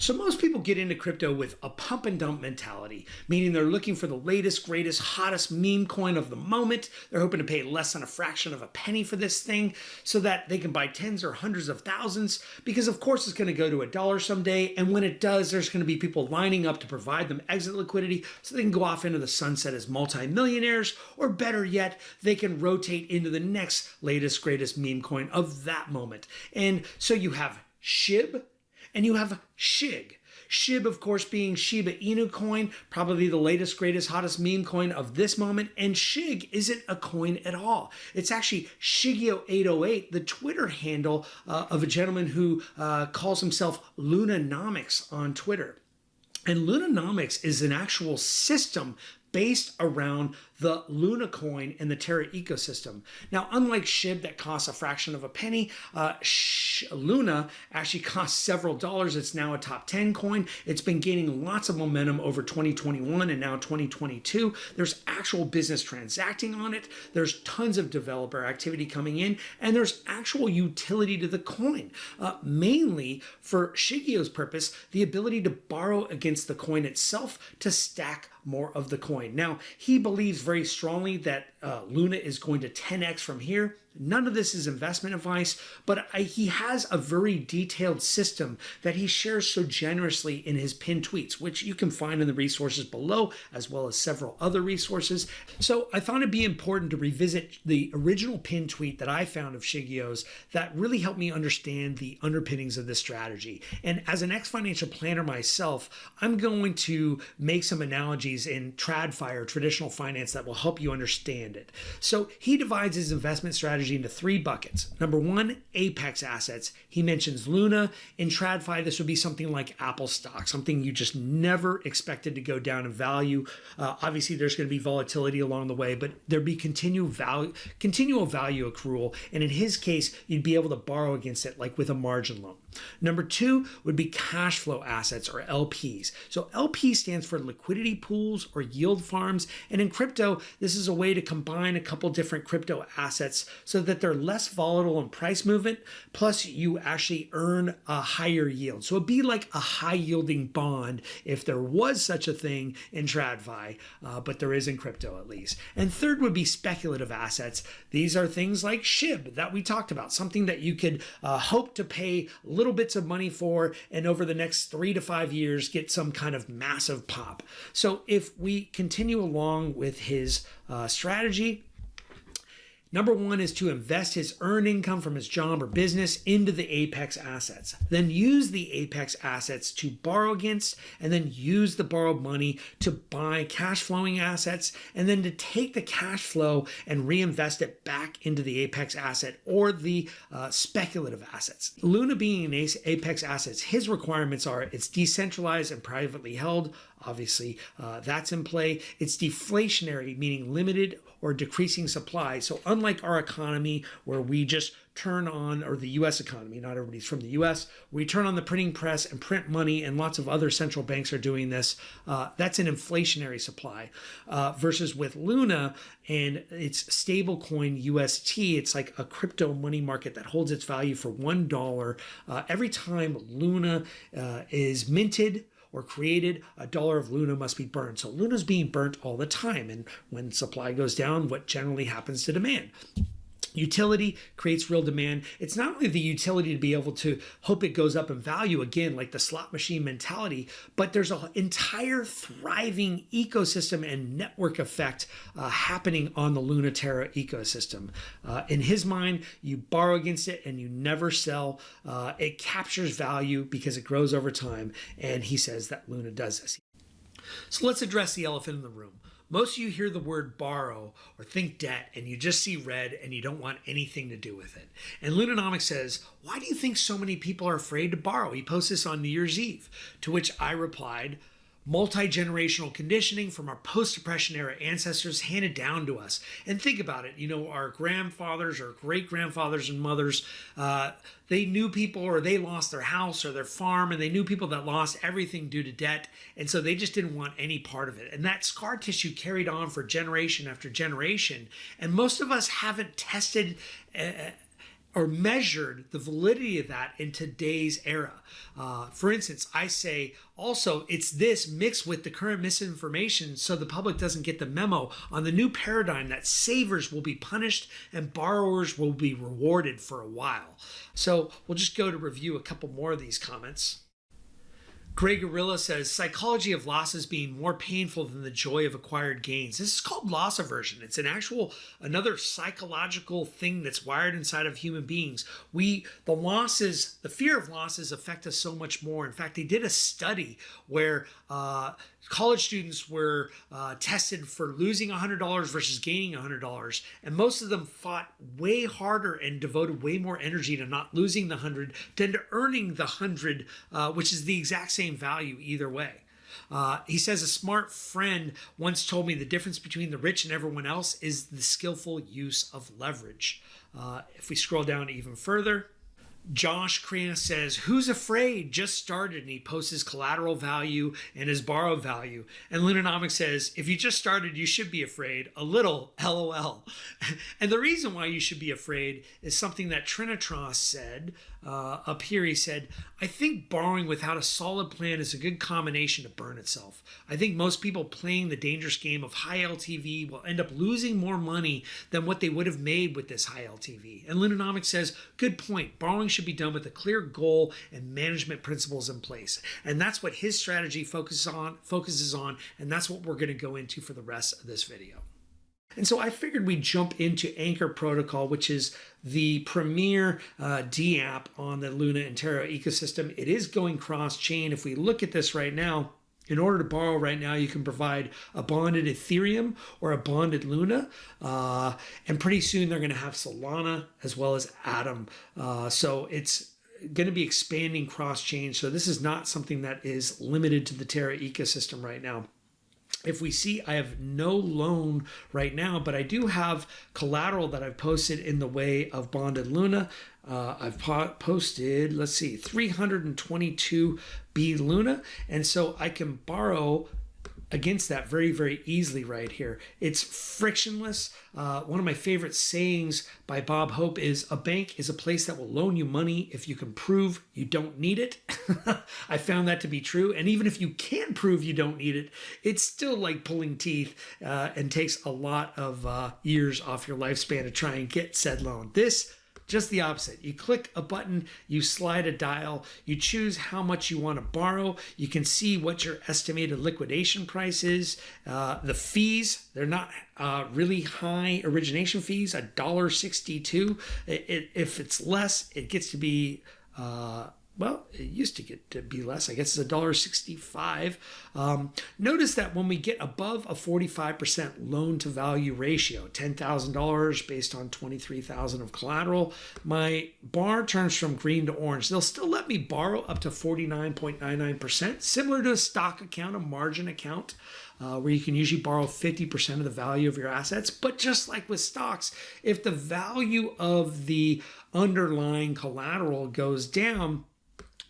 So most people get into crypto with a pump and dump mentality, meaning they're looking for the latest, greatest, hottest meme coin of the moment. They're hoping to pay less than a fraction of a penny for this thing so that they can buy tens or hundreds of thousands, because of course it's going to go to $1 someday. And when it does, there's going to be people lining up to provide them exit liquidity so they can go off into the sunset as multimillionaires, or better yet, they can rotate into the next latest, greatest meme coin of that moment. And so you have SHIB, and you have SHIG. SHIB, of course, being Shiba Inu coin, probably the latest, greatest, hottest meme coin of this moment. And SHIG isn't a coin at all. It's actually Shigio808, the Twitter handle of a gentleman who calls himself LUNAonomics on Twitter. And LUNAonomics is an actual system based around the Luna coin and the Terra ecosystem. Now, unlike SHIB that costs a fraction of a penny, Luna actually costs several dollars. It's now a top 10 coin. It's been gaining lots of momentum over 2021 and now 2022. There's actual business transacting on it. There's tons of developer activity coming in, and there's actual utility to the coin. Mainly for Shigio's purpose, the ability to borrow against the coin itself to stack more of the coin. Now, he believes very strongly that Luna is going to 10x from here. None of this is investment advice, but he has a very detailed system that he shares so generously in his pinned tweets, which you can find in the resources below, as well as several other resources. So I thought it'd be important to revisit the original pinned tweet that I found of Shigio's that really helped me understand the underpinnings of this strategy. And as an ex-financial planner myself, I'm going to make some analogies in TradFi, or traditional finance, that will help you understand it. So he divides his investment strategy into 3 buckets. Number 1, apex assets. He mentions Luna. In TradFi, this would be something like Apple stock, something you just never expected to go down in value. Obviously, there's going to be volatility along the way, but there'd be continual value accrual. And in his case, you'd be able to borrow against it like with a margin loan. Number 2 would be cash flow assets, or LPs. So LP stands for liquidity pools or yield farms. And in crypto, this is a way to combine a couple different crypto assets so that they're less volatile in price movement, plus you actually earn a higher yield. So it'd be like a high yielding bond if there was such a thing in TradFi, but there is in crypto at least. And third would be speculative assets. These are things like SHIB that we talked about, something that you could hope to pay little bits of money for, and over the next 3 to 5 years get some kind of massive pop. So if we continue along with his strategy, number 1 is to invest his earned income from his job or business into the apex assets. Then use the apex assets to borrow against, and then use the borrowed money to buy cash flowing assets, and then to take the cash flow and reinvest it back into the apex asset or the speculative assets. Luna being an apex assets, his requirements are it's decentralized and privately held. Obviously, that's in play. It's deflationary, meaning limited or decreasing supply. So unlike our economy, where we just turn on, or the US economy, not everybody's from the US, we turn on the printing press and print money, and lots of other central banks are doing this. That's an inflationary supply. Versus with Luna and its stable coin UST, it's like a crypto money market that holds its value for $1. Every time Luna is minted or created, $1 of Luna must be burned. So Luna's being burnt all the time. And when supply goes down, what generally happens to demand? Utility creates real demand. It's not only the utility to be able to hope it goes up in value, again, like the slot machine mentality, but there's an entire thriving ecosystem and network effect happening on the Luna Terra ecosystem. In his mind, you borrow against it and you never sell. It captures value because it grows over time. And he says that Luna does this. So let's address the elephant in the room. Most of you hear the word borrow or think debt and you just see red and you don't want anything to do with it. And LUNAonomics says, why do you think so many people are afraid to borrow? He posts this on New Year's Eve, to which I replied, multi-generational conditioning from our post-depression era ancestors handed down to us. And think about it, our grandfathers or great-grandfathers and mothers, they knew people, or they lost their house or their farm, and they knew people that lost everything due to debt. And so they just didn't want any part of it. And that scar tissue carried on for generation after generation. And most of us haven't tested or measured the validity of that in today's era. For instance, I say also it's this mixed with the current misinformation so the public doesn't get the memo on the new paradigm that savers will be punished and borrowers will be rewarded for a while. So we'll just go to review a couple more of these comments. Grey Gorilla says, psychology of losses being more painful than the joy of acquired gains. This is called loss aversion. It's another psychological thing that's wired inside of human beings. The fear of losses affect us so much more. In fact, they did a study where college students were tested for losing $100 versus gaining $100, and most of them fought way harder and devoted way more energy to not losing the 100 than to earning the 100, which is the exact same value either way. He says, a smart friend once told me the difference between the rich and everyone else is the skillful use of leverage. If we scroll down even further, Josh Krana says, who's afraid? Just started, and he posts his collateral value and his borrow value. And LUNAonomics says, if you just started, you should be afraid. A little, LOL. And the reason why you should be afraid is something that Trinitros said up here. He said, I think borrowing without a solid plan is a good combination to burn itself. I think most people playing the dangerous game of high LTV will end up losing more money than what they would have made with this high LTV. And LUNAonomics says, good point. Borrowing should be done with a clear goal and management principles in place. And that's what his strategy focuses on, and that's what we're going to go into for the rest of this video. And so I figured we'd jump into Anchor Protocol, which is the premier DApp on the Luna and Terra ecosystem. It is going cross-chain. If we look at this right now, in order to borrow right now, you can provide a bonded Ethereum or a bonded Luna. And pretty soon they're going to have Solana as well as Atom. So it's going to be expanding cross-chain. So this is not something that is limited to the Terra ecosystem right now. If we see, I have no loan right now, but I do have collateral that I've posted in the way of bonded Luna. I've posted, 322 B Luna. And so I can borrow against that very, very easily right here. It's frictionless. One of my favorite sayings by Bob Hope is, a bank is a place that will loan you money if you can prove you don't need it. I found that to be true. And even if you can prove you don't need it, it's still like pulling teeth and takes a lot of years off your lifespan to try and get said loan. This, just the opposite. You click a button, you slide a dial, you choose how much you want to borrow. You can see what your estimated liquidation price is. The fees, they're not really high origination fees, $1.62. If it's less, it gets to be well, it used to get to be less. I guess it's $1.65. Notice that when we get above a 45% loan to value ratio, $10,000 based on $23,000 of collateral, my bar turns from green to orange. They'll still let me borrow up to 49.99%, similar to a stock account, a margin account, where you can usually borrow 50% of the value of your assets. But just like with stocks, if the value of the underlying collateral goes down,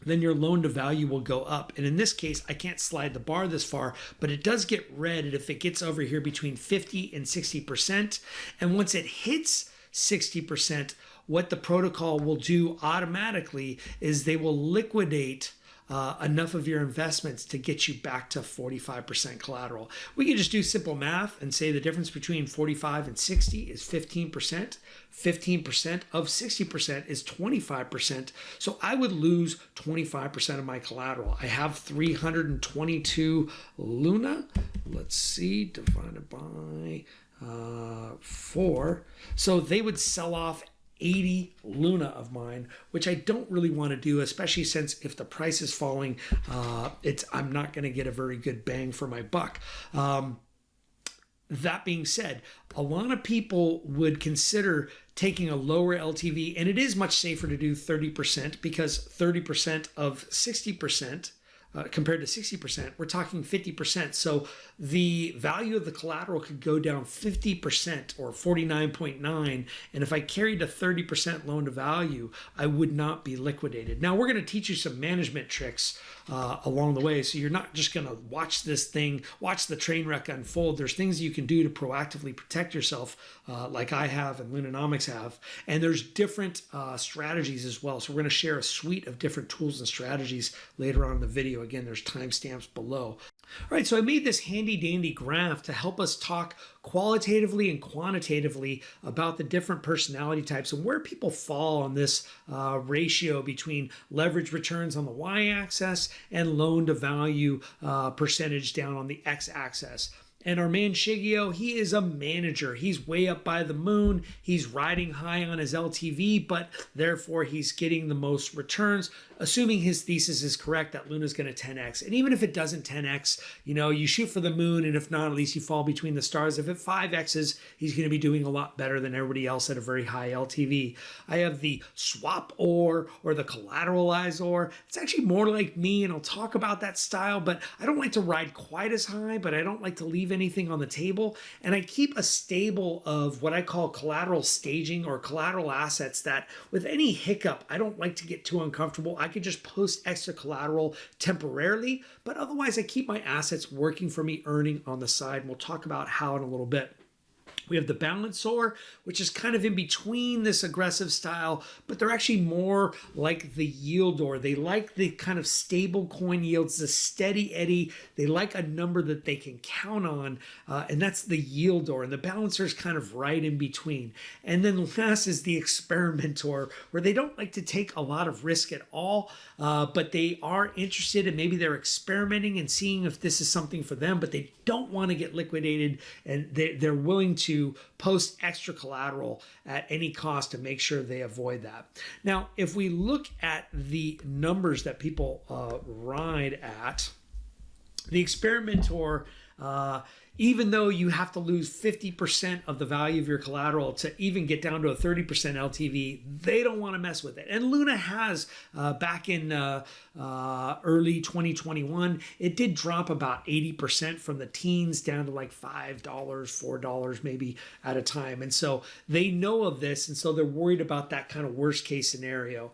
then your loan to value will go up. And in this case, I can't slide the bar this far, but it does get red if it gets over here between 50 and 60%. And once it hits 60%, what the protocol will do automatically is they will liquidate enough of your investments to get you back to 45% collateral. We can just do simple math and say the difference between 45 and 60 is 15%. 15% of 60% is 25%. So I would lose 25% of my collateral. I have 322 Luna. Let's see, divided by 4. So they would sell off 80 Luna of mine, which I don't really want to do, especially since if the price is falling, I'm not going to get a very good bang for my buck. That being said, a lot of people would consider taking a lower LTV, and it is much safer to do 30% because 30% of 60%, compared to 60%, we're talking 50%. So the value of the collateral could go down 50% or 49.9. And if I carried a 30% loan to value, I would not be liquidated. Now we're going to teach you some management tricks along the way. So you're not just going to watch the train wreck unfold. There's things you can do to proactively protect yourself, like I have and LUNAonomics have. And there's different strategies as well. So we're going to share a suite of different tools and strategies later on in the video. Again, there's timestamps below. All right, so I made this handy dandy graph to help us talk qualitatively and quantitatively about the different personality types and where people fall on this ratio between leverage returns on the y-axis and loan to value percentage down on the x-axis. And our man Shigeo, he is a manager. He's way up by the moon. He's riding high on his LTV, but therefore he's getting the most returns, assuming his thesis is correct that Luna's going to 10x. And even if it doesn't 10x, you shoot for the moon, and if not, at least you fall between the stars. If it 5x's, he's going to be doing a lot better than everybody else at a very high LTV. I have the swap or the collateralized or. It's actually more like me, and I'll talk about that style, but I don't like to ride quite as high, but I don't like to leave anything on the table. And I keep a stable of what I call collateral staging or collateral assets that with any hiccup, I don't like to get too uncomfortable. I could just post extra collateral temporarily, but otherwise I keep my assets working for me, earning on the side. And we'll talk about how in a little bit. We have the balancer, which is kind of in between this aggressive style, but they're actually more like the yieldor. They like the kind of stable coin yields, the steady eddy. They like a number that they can count on, and that's the yieldor. And the balancer is kind of right in between. And then last is the experimenter, where they don't like to take a lot of risk at all, but they are interested and maybe they're experimenting and seeing if this is something for them, but they don't want to get liquidated, and they're willing to post extra collateral at any cost to make sure they avoid that. Now, if we look at the numbers that people ride at, the experimenter, even though you have to lose 50% of the value of your collateral to even get down to a 30% LTV, they don't want to mess with it. And Luna has, back in early 2021, it did drop about 80% from the teens down to like $5, $4 maybe at a time. And so they know of this, and so they're worried about that kind of worst case scenario.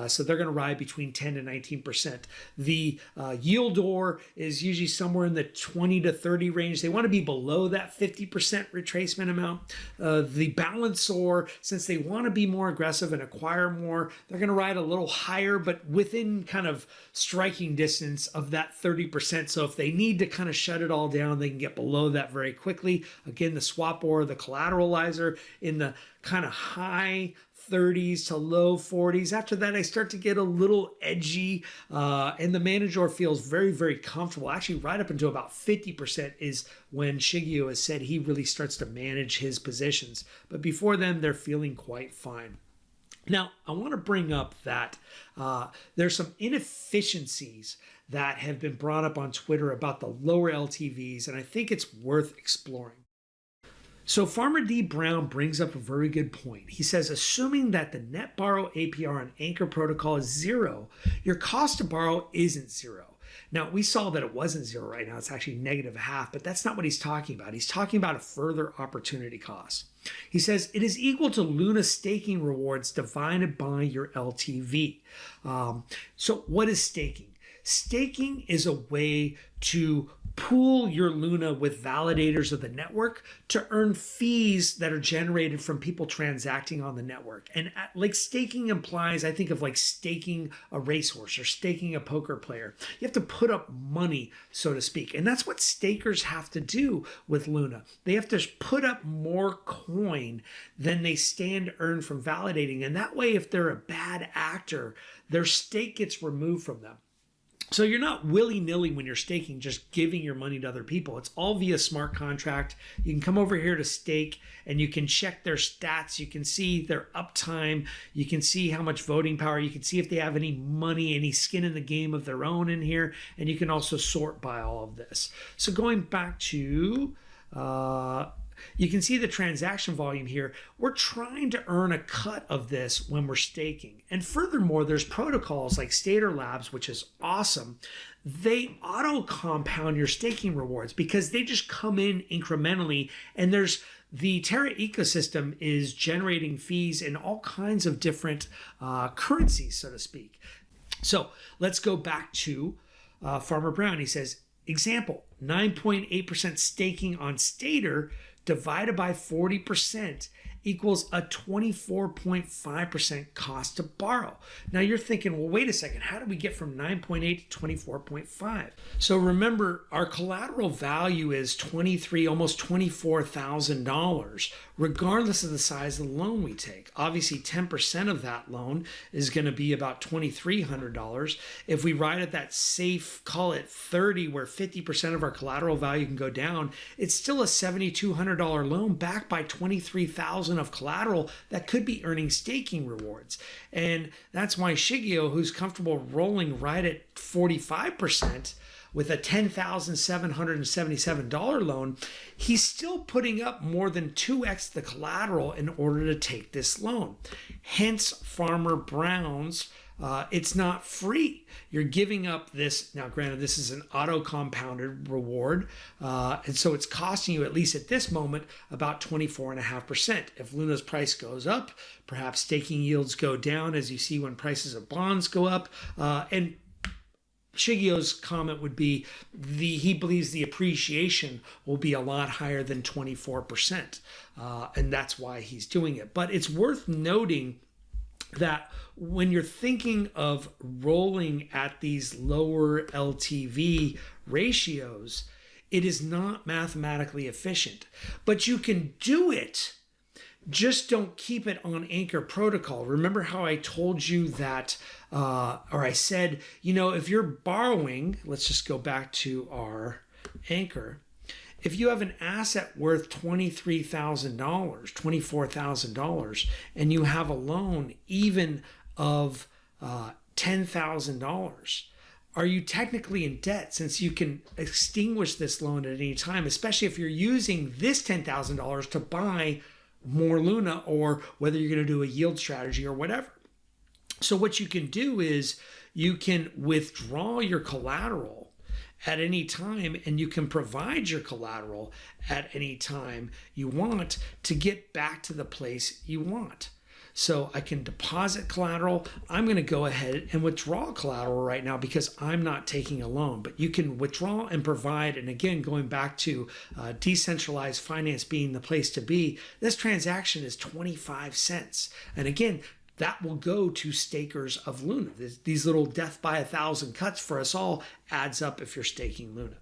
So they're going to ride between 10 to 19%. The yieldor is usually somewhere in the 20 to 30 range. They want to be below that 50% retracement amount. The balancer, since they want to be more aggressive and acquire more, they're going to ride a little higher, but within kind of striking distance of that 30%. So if they need to kind of shut it all down, they can get below that very quickly. Again, the swap or the collateralizer in the kind of high 30s to low 40s. After that, I start to get a little edgy, and the manager feels very, very comfortable. Actually, right up until about 50% is when Shigeo has said he really starts to manage his positions. But before then, they're feeling quite fine. Now, I want to bring up that there's some inefficiencies that have been brought up on Twitter about the lower LTVs, and I think it's worth exploring. So Farmer D. Brown brings up a very good point. He says, assuming that the net borrow APR on Anchor protocol is zero, your cost to borrow isn't zero. Now, we saw that it wasn't zero right now. It's actually negative half, but that's not what he's talking about. He's talking about a further opportunity cost. He says it is equal to Luna staking rewards divided by your LTV. So what is staking? Staking is a way to pool your Luna with validators of the network to earn fees that are generated from people transacting on the network. And like staking implies, I think of like staking a racehorse or staking a poker player. You have to put up money, so to speak. And that's what stakers have to do with Luna. They have to put up more coin than they stand to earn from validating. And that way, if they're a bad actor, their stake gets removed from them. So you're not willy-nilly when you're staking, just giving your money to other people. It's all via smart contract. You can come over here to stake and you can check their stats. You can see their uptime. You can see how much voting power. You can see if they have any money, any skin in the game of their own in here. And you can also sort by all of this. So going back to... you can see the transaction volume here. We're trying to earn a cut of this when we're staking. And furthermore, there's protocols like Stater Labs, which is awesome. They auto compound your staking rewards because they just come in incrementally. And there's the Terra ecosystem is generating fees in all kinds of different currencies, so to speak. So let's go back to Farmer Brown. He says, example, 9.8% staking on Stater divided by 40% equals a 24.5% cost to borrow. Now you're thinking, well, wait a second, how do we get from 9.8 to 24.5? So remember, our collateral value is almost $24,000, regardless of the size of the loan we take. Obviously, 10% of that loan is going to be about $2,300. If we ride at that safe, call it 30, where 50% of our collateral value can go down, it's still a $7,200 loan backed by $23,000 of collateral that could be earning staking rewards. And that's why Shigeo, who's comfortable rolling right at 45% with a $10,777 loan, he's still putting up more than 2x the collateral in order to take this loan. Hence, Farmer Brown's it's not free. You're giving up this. Now, granted, this is an auto-compounded reward, and so it's costing you, at least at this moment, about 24.5%. If Luna's price goes up, perhaps staking yields go down, as you see when prices of bonds go up. And Shigeo's comment would be he believes the appreciation will be a lot higher than 24%, and that's why he's doing it. But it's worth noting that when you're thinking of rolling at these lower LTV ratios, it is not mathematically efficient. But you can do it, just don't keep it on Anchor Protocol. Remember how I told you that, or I said, if you're borrowing, let's just go back to our Anchor. If you have an asset worth $23,000, $24,000, and you have a loan even of $10,000, are you technically in debt, since you can extinguish this loan at any time, especially if you're using this $10,000 to buy more Luna, or whether you're going to do a yield strategy or whatever? So what you can do is you can withdraw your collateral at any time, and you can provide your collateral at any time you want to get back to the place you want. So I can deposit collateral. I'm going to go ahead and withdraw collateral right now because I'm not taking a loan. But you can withdraw and provide. And again, going back to decentralized finance being the place to be, this transaction is 25 cents. And again, that will go to stakers of Luna. These little death by 1,000 cuts for us all adds up if you're staking Luna.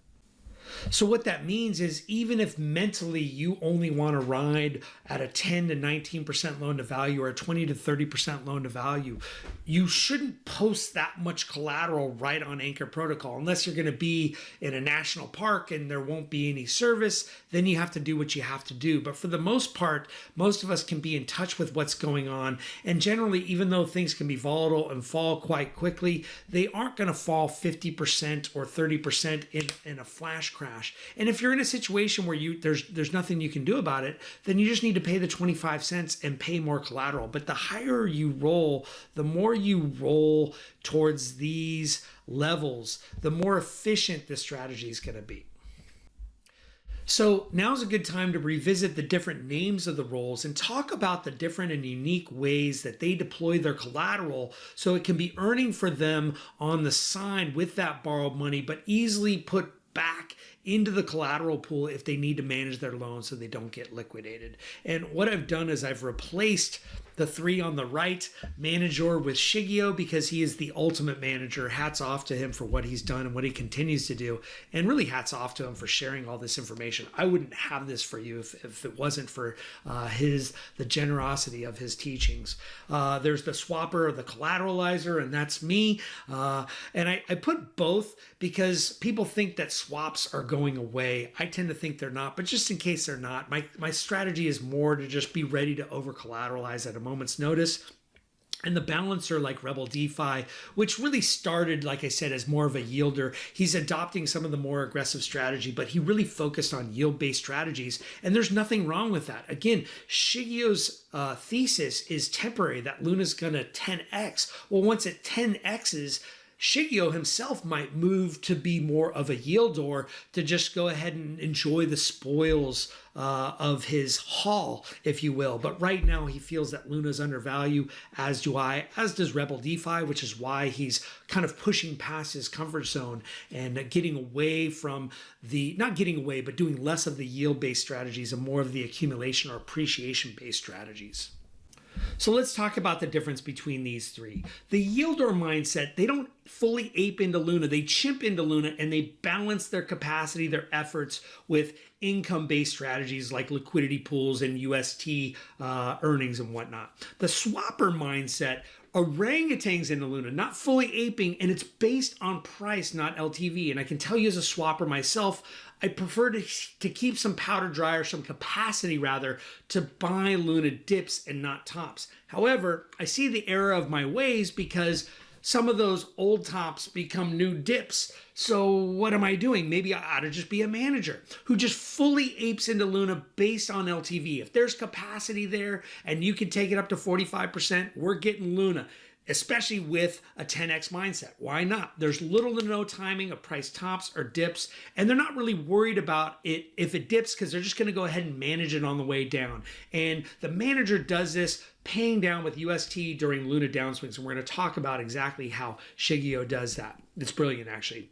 So what that means is, even if mentally you only want to ride at a 10 to 19% loan to value or a 20 to 30% loan to value, you shouldn't post that much collateral right on Anchor Protocol unless you're going to be in a national park and there won't be any service. Then you have to do what you have to do. But for the most part, most of us can be in touch with what's going on. And generally, even though things can be volatile and fall quite quickly, they aren't going to fall 50% or 30% in a flash crash. And if you're in a situation where there's nothing you can do about it, then you just need to pay the 25 cents and pay more collateral. But the higher you roll, the more you roll towards these levels, the more efficient the strategy is going to be. So now's a good time to revisit the different names of the rolls and talk about the different and unique ways that they deploy their collateral so it can be earning for them on the side with that borrowed money, but easily put back into the collateral pool if they need to manage their loan so they don't get liquidated. And what I've done is I've replaced the three on the right, Manager, with Shigeo, because he is the ultimate manager. Hats off to him for what he's done and what he continues to do. And really hats off to him for sharing all this information. I wouldn't have this for you if it wasn't for the generosity of his teachings. There's the swapper or the collateralizer, and that's me. And I put both because people think that swaps are going away. I tend to think they're not, but just in case they're not, my strategy is more to just be ready to over collateralize at a moment's notice. And the balancer, like Rebel DeFi, which really started, like I said, as more of a yielder, he's adopting some of the more aggressive strategy, but he really focused on yield-based strategies. And there's nothing wrong with that. Again, Shigeo's thesis is temporary, that Luna's going to 10x. Well, once it 10x's, Shigeo himself might move to be more of a yieldor, to just go ahead and enjoy the spoils of his haul, if you will. But right now he feels that Luna's undervalued, as do I, as does Rebel DeFi, which is why he's kind of pushing past his comfort zone and getting away from not getting away, but doing less of the yield-based strategies and more of the accumulation or appreciation-based strategies. So let's talk about the difference between these three. The yielder mindset, they don't fully ape into Luna, they chimp into Luna, and they balance their capacity, their efforts with income-based strategies like liquidity pools and UST earnings and whatnot. The swapper mindset orangutans into Luna, not fully aping, and it's based on price, not LTV. And I can tell you as a swapper myself, I prefer to keep some powder dry, or some capacity rather, to buy Luna dips and not tops. However, I see the error of my ways because some of those old tops become new dips. So what am I doing? Maybe I ought to just be a manager who just fully apes into Luna based on LTV. If there's capacity there and you can take it up to 45%, we're getting Luna, especially with a 10x mindset. Why not? There's little to no timing of price tops or dips, and they're not really worried about it if it dips, because they're just going to go ahead and manage it on the way down. And the manager does this paying down with UST during Luna downswings, and we're going to talk about exactly how Shigeo does that. It's brilliant, actually.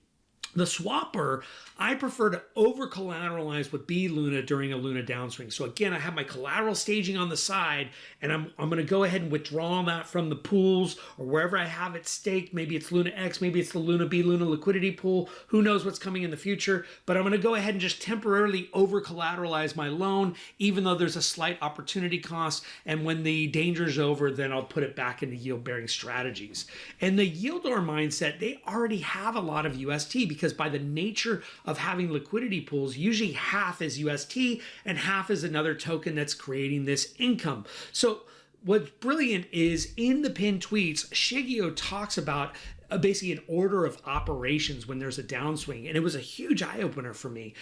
The swapper, I prefer to over collateralize with B Luna during a Luna downswing. So again, I have my collateral staging on the side, and I'm going to go ahead and withdraw that from the pools or wherever I have it staked. Maybe it's Luna X, maybe it's the Luna B Luna liquidity pool. Who knows what's coming in the future? But I'm going to go ahead and just temporarily over collateralize my loan, even though there's a slight opportunity cost. And when the danger is over, then I'll put it back into yield bearing strategies. And the yieldor mindset, they already have a lot of UST, because by the nature of having liquidity pools, usually half is UST and half is another token that's creating this income. So what's brilliant is in the pinned tweets, Shigeo talks about basically an order of operations when there's a downswing. And it was a huge eye-opener for me.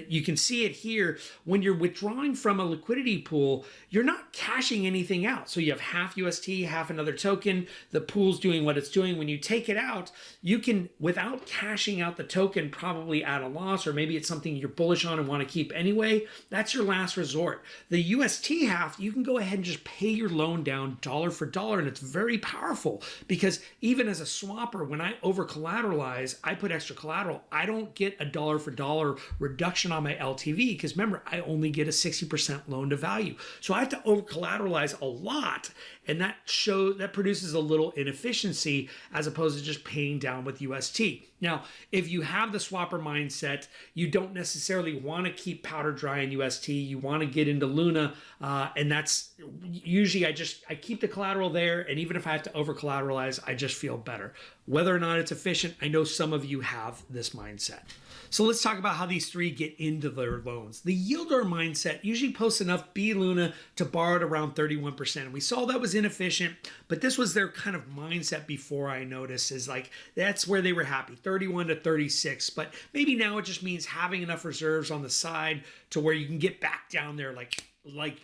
You can see it here. When you're withdrawing from a liquidity pool, you're not cashing anything out. So you have half UST, half another token. The pool's doing what it's doing. When you take it out, you can, without cashing out the token, probably at a loss, or maybe it's something you're bullish on and want to keep anyway. That's your last resort. The UST half, you can go ahead and just pay your loan down dollar for dollar. And it's very powerful, because even as a swapper, when I over collateralize, I put extra collateral, I don't get a dollar for dollar reduction on my LTV, because remember, I only get a 60% loan to value. So I have to over collateralize a lot, and that produces a little inefficiency as opposed to just paying down with UST. Now, if you have the swapper mindset, you don't necessarily want to keep powder dry in UST. You want to get into Luna, and that's usually I keep the collateral there, and even if I have to over collateralize, I just feel better. Whether or not it's efficient, I know some of you have this mindset. So let's talk about how these three get into their loans. The yielder mindset usually posts enough B Luna to borrow at around 31%. We saw that was inefficient, but this was their kind of mindset before, I noticed, is like that's where they were happy, 31 to 36. But maybe now it just means having enough reserves on the side to where you can get back down there like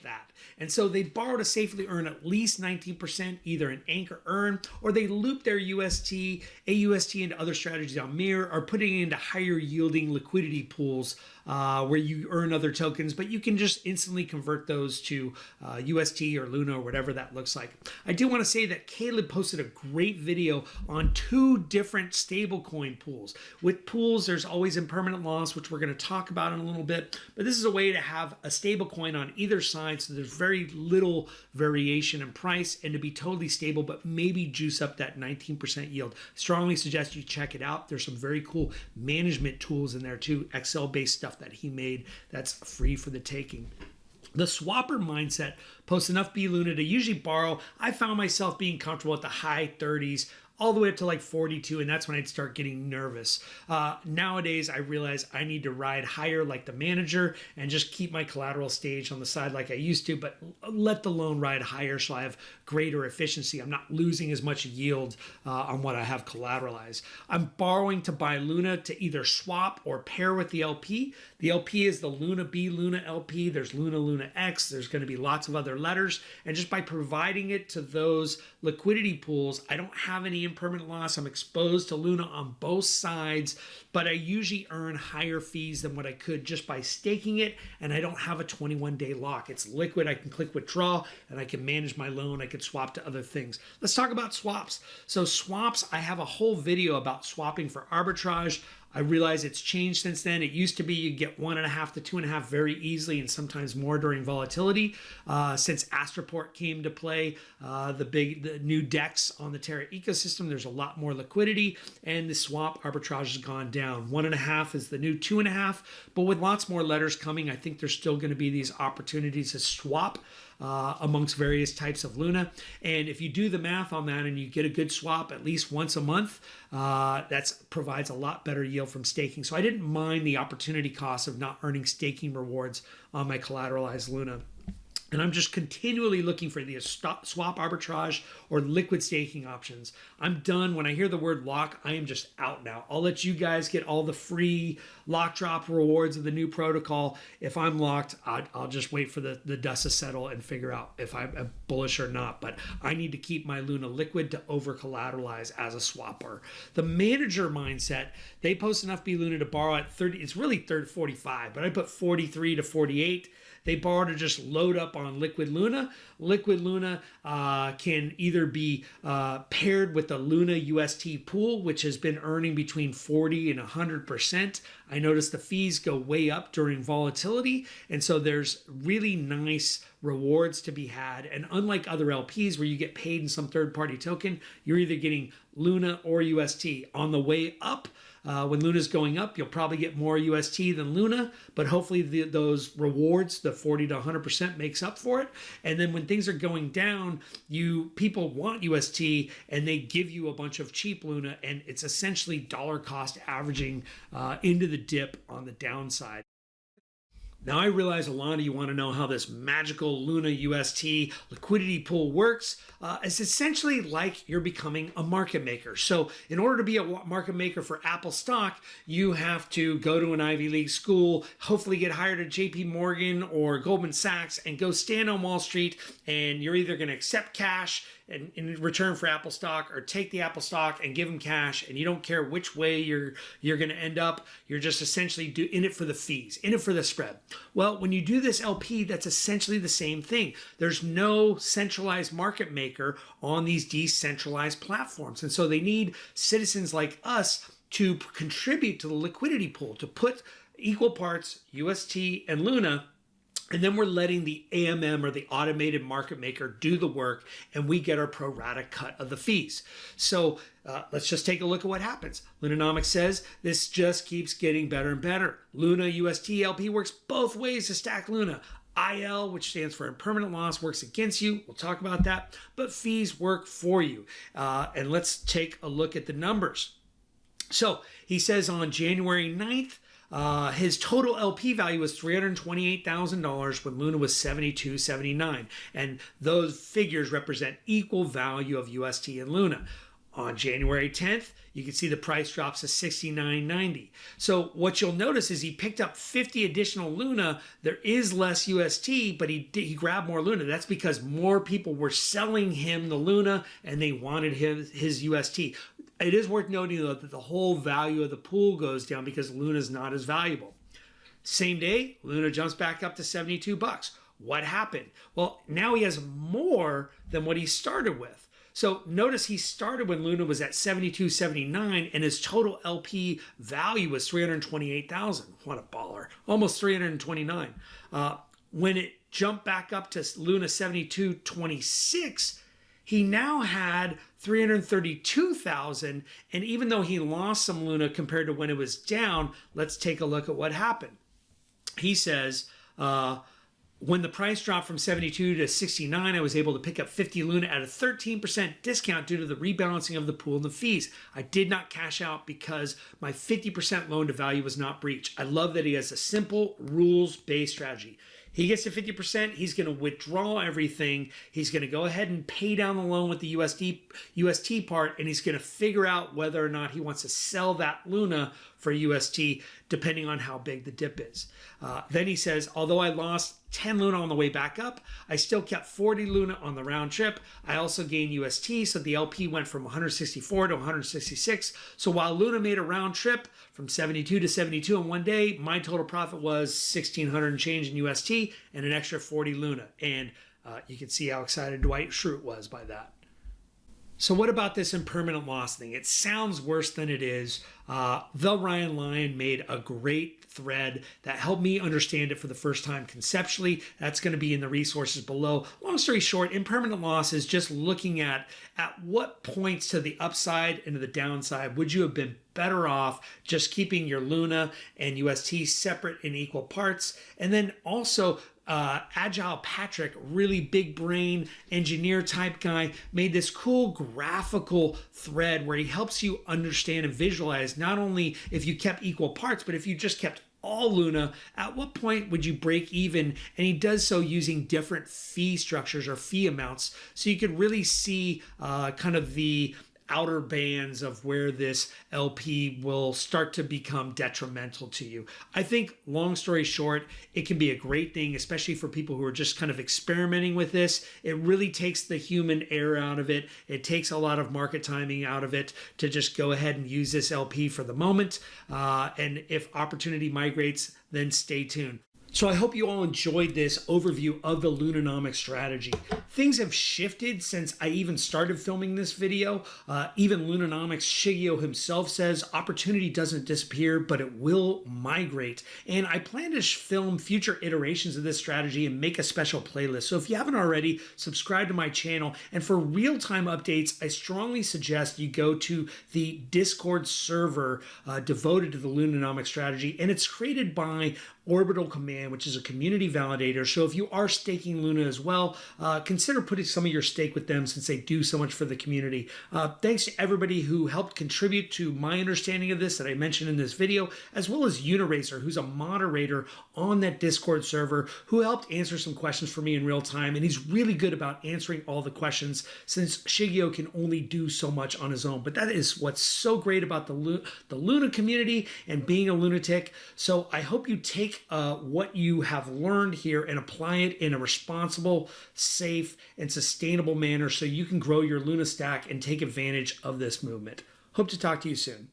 that. And so they borrow to safely earn at least 19%, either in anchor earn, or they loop their UST, AUST into other strategies on Mirror, or putting it into higher yielding liquidity pools where you earn other tokens, but you can just instantly convert those to UST or Luna or whatever that looks like. I do want to say that Caleb posted a great video on 2 different stablecoin pools. With pools, there's always impermanent loss, which we're going to talk about in a little bit, but this is a way to have a stablecoin on either side, so there's very little variation in price and to be totally stable, but maybe juice up that 19% yield. Strongly suggest you check it out. There's some very cool management tools in there too, Excel-based stuff that he made that's free for the taking. The swapper mindset posts enough B Luna to usually borrow. I found myself being comfortable at the high 30s, all the way up to like 42, and that's when I'd start getting nervous. Nowadays, I realize I need to ride higher like the manager and just keep my collateral staged on the side like I used to, but let the loan ride higher so I have greater efficiency. I'm not losing as much yield on what I have collateralized. I'm borrowing to buy Luna to either swap or pair with the LP. The LP is the Luna B Luna LP. There's Luna X. There's going to be lots of other letters. And just by providing it to those liquidity pools, I don't have any impermanent loss. I'm exposed to Luna on both sides, but I usually earn higher fees than what I could just by staking it, and I don't have a 21-day lock. It's liquid. I can click withdraw, and I can manage my loan. I can swap to other things. Let's talk about swaps. So swaps, I have a whole video about swapping for arbitrage. I realize it's changed since then. It used to be you get 1.5 to 2.5 very easily, and sometimes more during volatility. Since Astroport came to play, the new DEX on the Terra ecosystem, there's a lot more liquidity, and the swap arbitrage has gone down. 1.5 is the new 2.5, but with lots more letters coming, I think there's still going to be these opportunities to swap amongst various types of Luna. And if you do the math on that and you get a good swap at least once a month, that provides a lot better yield from staking. So I didn't mind the opportunity cost of not earning staking rewards on my collateralized Luna. And I'm just continually looking for the swap arbitrage or liquid staking options. I'm done. When I hear the word lock, I am just out now. I'll let you guys get all the free lock drop rewards of the new protocol. If I'm locked, I'll just wait for the dust to settle and figure out if I'm bullish or not. But I need to keep my Luna liquid to over collateralize as a swapper. The manager mindset, they post enough B Luna to borrow at 30. It's really 45, but I put 43 to 48. They borrow to just load up on Liquid Luna. Liquid Luna can either be paired with the Luna UST pool, which has been earning between 40 and 100%. I noticed the fees go way up during volatility, and so there's really nice rewards to be had. And unlike other LPs where you get paid in some third-party token, you're either getting Luna or UST. On the way up, when Luna's going up, you'll probably get more UST than Luna, but hopefully those rewards, the 40 to 100%, makes up for it. And then when things are going down, people want UST and they give you a bunch of cheap Luna, and it's essentially dollar cost averaging into the dip on the downside. Now I realize a lot of you want to know how this magical Luna UST liquidity pool works. It's essentially like you're becoming a market maker. So in order to be a market maker for Apple stock, you have to go to an Ivy League school, hopefully get hired at JP Morgan or Goldman Sachs, and go stand on Wall Street, and you're either going to accept cash in return for Apple stock, or take the Apple stock and give them cash, and you don't care which way you're going to end up. You're just essentially in it for the fees, in it for the spread. Well, when you do this LP, that's essentially the same thing. There's no centralized market maker on these decentralized platforms, and so they need citizens like us to contribute to the liquidity pool, to put equal parts UST and Luna. And then we're letting the AMM, or the automated market maker, do the work, and we get our pro rata cut of the fees. So let's just take a look at what happens. LUNAonomics says this just keeps getting better and better. Luna UST LP works both ways to stack Luna. IL, which stands for impermanent loss, works against you. We'll talk about that. But fees work for you. And let's take a look at the numbers. So he says on January 9th, his total LP value was $328,000 when Luna was $72.79, and those figures represent equal value of UST and Luna. On January 10th, you can see the price drops to $69.90. So what you'll notice is he picked up 50 additional Luna. There is less UST, but he grabbed more Luna. That's because more people were selling him the Luna and they wanted his UST. It is worth noting, though, that the whole value of the pool goes down because Luna is not as valuable. Same day, Luna jumps back up to $72. What happened? Well, now he has more than what he started with. So notice he started when Luna was at $72.79 and his total LP value was $328,000. What a baller. Almost $329. When it jumped back up to Luna $72.26, he now had $332,000, and even though he lost some Luna compared to when it was down, let's take a look at what happened. He says, when the price dropped from 72 to 69, I was able to pick up 50 Luna at a 13% discount due to the rebalancing of the pool and the fees. I did not cash out because my 50% loan to value was not breached. I love that he has a simple rules-based strategy. He gets to 50%, he's going to withdraw everything. He's going to go ahead and pay down the loan with the UST part, and he's going to figure out whether or not he wants to sell that Luna for UST, depending on how big the dip is. Then he says, although I lost 10 Luna on the way back up, I still kept 40 Luna on the round trip. I also gained UST, so the LP went from 164 to 166. So while Luna made a round trip from 72 to 72 in one day, my total profit was 1,600 and change in UST and an extra 40 Luna. And you can see how excited Dwight Schrute was by that. So what about this impermanent loss thing? It sounds worse than it is. The Ryan Lyon made a great thread that helped me understand it for the first time conceptually. That's going to be in the resources below. Long story short, impermanent loss is just looking at what points to the upside and to the downside would you have been better off just keeping your Luna and UST separate in equal parts. And then also Agile Patrick, really big brain engineer type guy, made this cool graphical thread where he helps you understand and visualize not only if you kept equal parts, but if you just kept all Luna, at what point would you break even? And he does so using different fee structures or fee amounts. So you could really see kind of the outer bands of where this LP will start to become detrimental to you. I think, long story short, it can be a great thing, especially for people who are just kind of experimenting with this. It really takes the human error out of it. It takes a lot of market timing out of it to just go ahead and use this LP for the moment. And if opportunity migrates, then stay tuned. So I hope you all enjoyed this overview of the LUNAonomics strategy. Things have shifted since I even started filming this video. Even LUNAonomics Shigeo himself says opportunity doesn't disappear, but it will migrate. And I plan to film future iterations of this strategy and make a special playlist. So if you haven't already, subscribe to my channel. And for real-time updates, I strongly suggest you go to the Discord server devoted to the LUNAonomics strategy. And it's created by Orbital Command, which is a community validator. So if you are staking Luna as well, consider putting some of your stake with them since they do so much for the community. Thanks to everybody who helped contribute to my understanding of this that I mentioned in this video, as well as Uniracer, who's a moderator on that Discord server, who helped answer some questions for me in real time. And he's really good about answering all the questions since Shigeo can only do so much on his own. But that is what's so great about the Luna community and being a lunatic. So I hope you take what you have learned here and apply it in a responsible, safe, and sustainable manner so you can grow your Luna stack and take advantage of this movement. Hope to talk to you soon.